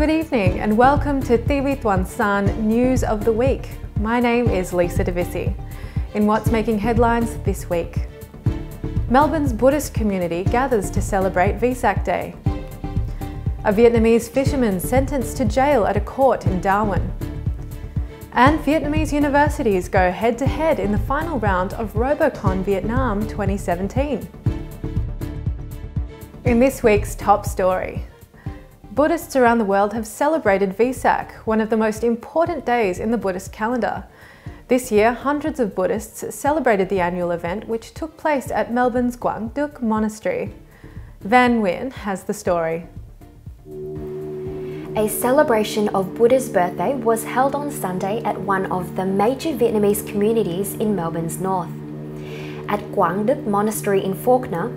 Good evening and welcome to Tuần-san News of the Week. My name is Lisa Divissi. In what's making headlines this week, Melbourne's Buddhist community gathers to celebrate Vesak Day. A Vietnamese fisherman sentenced to jail at a court in Darwin. And Vietnamese universities go head-to-head in the final round of Robocon Vietnam 2017. In this week's top story, Buddhists around the world have celebrated Vesak, one of the most important days in the Buddhist calendar. This year, hundreds of Buddhists celebrated the annual event, which took place at Melbourne's Quang Duc Monastery. Van Nguyen has the story. A celebration of Buddha's birthday was held on Sunday at one of the major Vietnamese communities in Melbourne's north. At Quang Duc Monastery in Faulkner,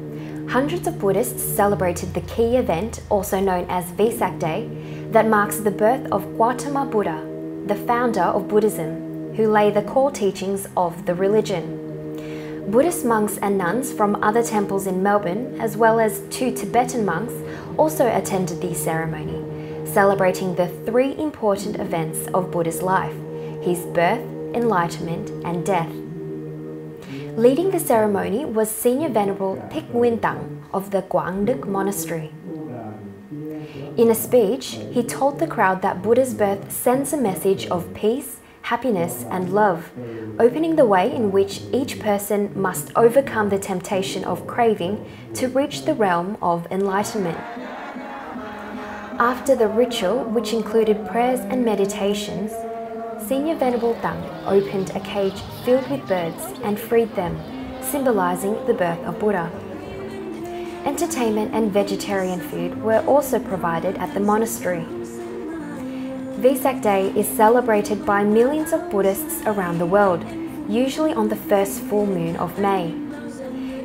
hundreds of Buddhists celebrated the key event, also known as Vesak Day, that marks the birth of Gautama Buddha, the founder of Buddhism, who lay the core teachings of the religion. Buddhist monks and nuns from other temples in Melbourne, as well as 2 Tibetan monks, also attended the ceremony, celebrating the 3 important events of Buddha's life: his birth, enlightenment, and death. Leading the ceremony was Senior Venerable Thích Nguyên Tặng of the Quang Duc Monastery. In a speech, he told the crowd that Buddha's birth sends a message of peace, happiness, and love, opening the way in which each person must overcome the temptation of craving to reach the realm of enlightenment. After the ritual, which included prayers and meditations, Senior Venerable Tặng opened a cage filled with birds and freed them, symbolizing the birth of Buddha. Entertainment and vegetarian food were also provided at the monastery. Vesak Day is celebrated by millions of Buddhists around the world, usually on the first full moon of May.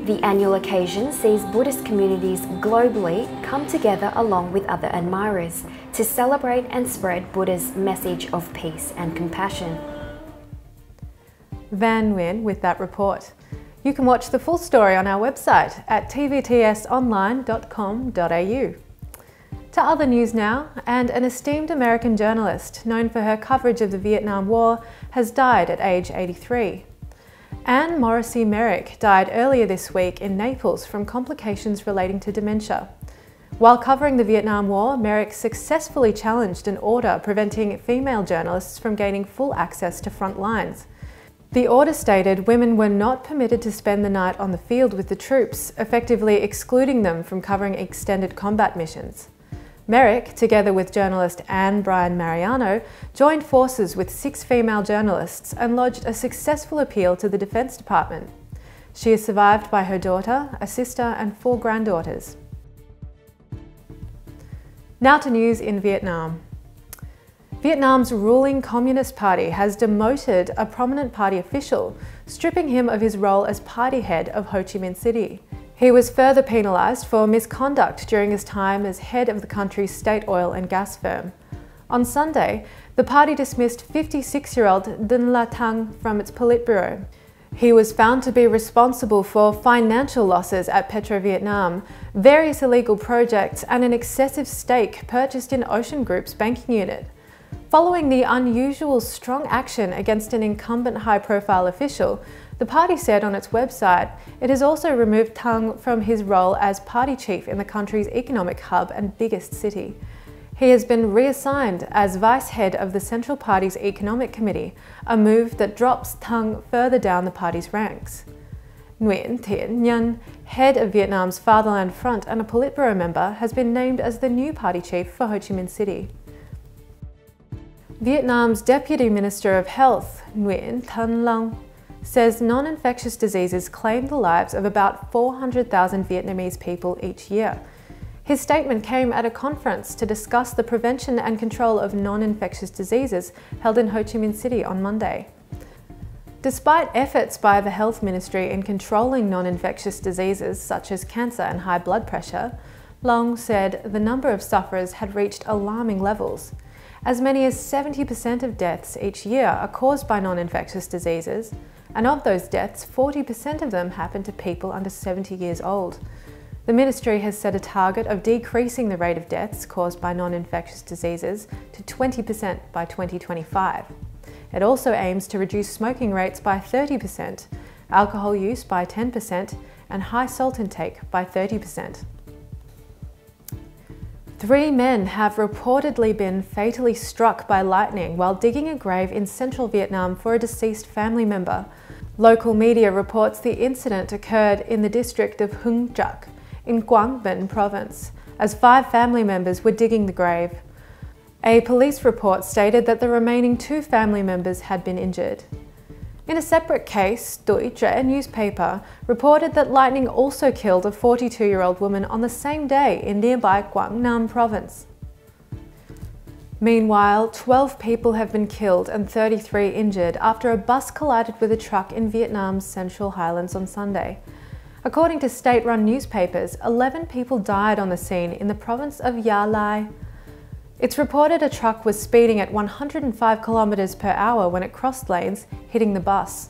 The annual occasion sees Buddhist communities globally come together along with other admirers to celebrate and spread Buddha's message of peace and compassion. Van Nguyen with that report. You can watch the full story on our website at tvtsonline.com.au. To other news now, and an esteemed American journalist known for her coverage of the Vietnam War has died at age 83. Anne Morrissey Merrick died earlier this week in Naples from complications relating to dementia. While covering the Vietnam War, Merrick successfully challenged an order preventing female journalists from gaining full access to front lines. The order stated women were not permitted to spend the night on the field with the troops, effectively excluding them from covering extended combat missions. Merrick, together with journalist Anne Bryan Mariano, joined forces with 6 female journalists and lodged a successful appeal to the Defense Department. She is survived by her daughter, a sister, and 4 granddaughters. Now to news in Vietnam. Vietnam's ruling Communist Party has demoted a prominent party official, stripping him of his role as party head of Ho Chi Minh City. He was further penalised for misconduct during his time as head of the country's state oil and gas firm. On Sunday, the party dismissed 56-year-old Dinh La Thang from its Politburo. He was found to be responsible for financial losses at PetroVietnam, various illegal projects, and an excessive stake purchased in Ocean Group's banking unit. Following the unusual strong action against an incumbent high-profile official, the party said on its website it has also removed Thang from his role as party chief in the country's economic hub and biggest city. He has been reassigned as vice head of the Central Party's Economic Committee, a move that drops Thang further down the party's ranks. Nguyen Thiện Nhân, head of Vietnam's Fatherland Front and a Politburo member, has been named as the new party chief for Ho Chi Minh City. Vietnam's Deputy Minister of Health, Nguyen Thanh Long, says non-infectious diseases claim the lives of about 400,000 Vietnamese people each year. His statement came at a conference to discuss the prevention and control of non-infectious diseases held in Ho Chi Minh City on Monday. Despite efforts by the Health Ministry in controlling non-infectious diseases such as cancer and high blood pressure, Long said the number of sufferers had reached alarming levels. As many as 70% of deaths each year are caused by non-infectious diseases, and of those deaths, 40% of them happen to people under 70 years old. The ministry has set a target of decreasing the rate of deaths caused by non-infectious diseases to 20% by 2025. It also aims to reduce smoking rates by 30%, alcohol use by 10%, and high salt intake by 30%. 3 men have reportedly been fatally struck by lightning while digging a grave in central Vietnam for a deceased family member. Local media reports the incident occurred in the district of Hung Trắc in Quang Binh province, as 5 family members were digging the grave. A police report stated that the remaining 2 family members had been injured. In a separate case, Tvts newspaper reported that lightning also killed a 42-year-old woman on the same day in nearby Quang Nam province. Meanwhile, 12 people have been killed and 33 injured after a bus collided with a truck in Vietnam's Central Highlands on Sunday. According to state-run newspapers, 11 people died on the scene in the province of Gia Lai. It's reported a truck was speeding at 105 kilometers per hour when it crossed lanes, hitting the bus.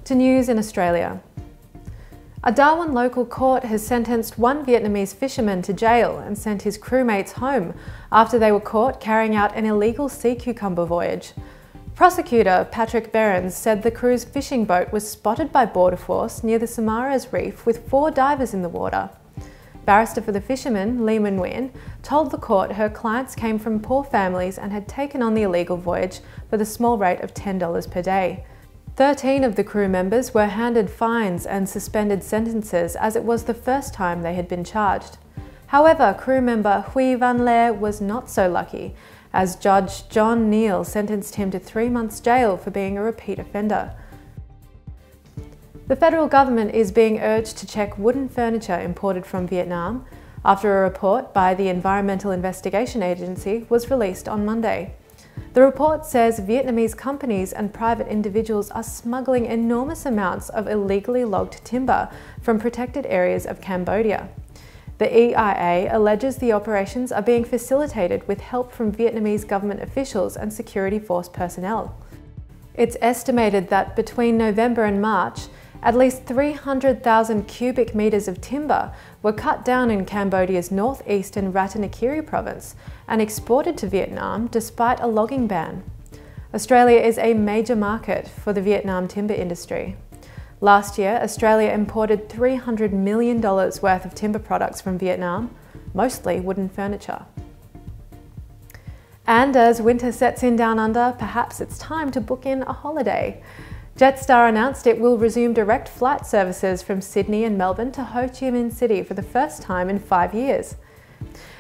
To news in Australia. A Darwin local court has sentenced one Vietnamese fisherman to jail and sent his crewmates home after they were caught carrying out an illegal sea cucumber voyage. Prosecutor Patrick Behrens said the crew's fishing boat was spotted by Border Force near the Samaras Reef with 4 divers in the water. Barrister for the fisherman, Lee Min Nguyen, told the court her clients came from poor families and had taken on the illegal voyage for the small rate of $10 per day. 13 of the crew members were handed fines and suspended sentences as it was the first time they had been charged. However, crew member Huy Van Le was not so lucky, as Judge John Neal sentenced him to 3 months jail for being a repeat offender. The federal government is being urged to check wooden furniture imported from Vietnam after a report by the Environmental Investigation Agency was released on Monday. The report says Vietnamese companies and private individuals are smuggling enormous amounts of illegally logged timber from protected areas of Cambodia. The EIA alleges the operations are being facilitated with help from Vietnamese government officials and security force personnel. It's estimated that between November and March, at least 300,000 cubic metres of timber were cut down in Cambodia's northeast and Ratanakiri province and exported to Vietnam despite a logging ban. Australia is a major market for the Vietnam timber industry. Last year, Australia imported $300 million worth of timber products from Vietnam, mostly wooden furniture. And as winter sets in down under, perhaps it's time to book in a holiday. Jetstar announced it will resume direct flight services from Sydney and Melbourne to Ho Chi Minh City for the first time in 5 years.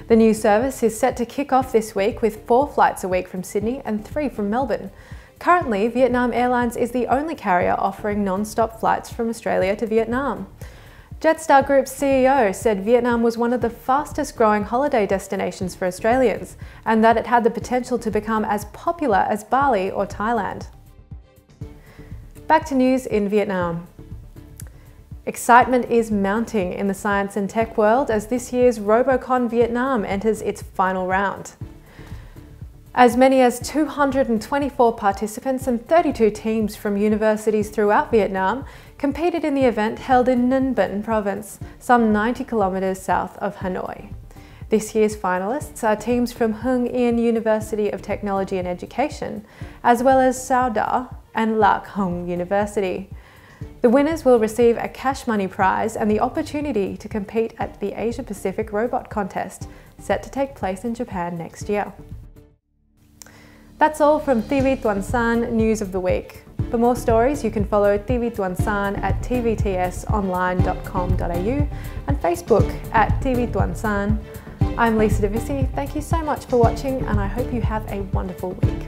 The new service is set to kick off this week with 4 flights a week from Sydney and 3 from Melbourne. Currently, Vietnam Airlines is the only carrier offering non-stop flights from Australia to Vietnam. Jetstar Group's CEO said Vietnam was one of the fastest growing holiday destinations for Australians and that it had the potential to become as popular as Bali or Thailand. Back to news in Vietnam. Excitement is mounting in the science and tech world as this year's Robocon Vietnam enters its final round. As many as 224 participants and 32 teams from universities throughout Vietnam competed in the event held in Ninh Binh province, some 90 kilometers south of Hanoi. This year's finalists are teams from Hung Yên University of Technology and Education, as well as Sao Da and Lac Hong University. The winners will receive a cash money prize and the opportunity to compete at the Asia Pacific Robot Contest, set to take place in Japan next year. That's all from Tuần-san News of the Week. For more stories, you can follow Tuần-san at tvtsonline.com.au and Facebook at Tuần-san. I'm Lisa Divissi. Thank you so much for watching and I hope you have a wonderful week.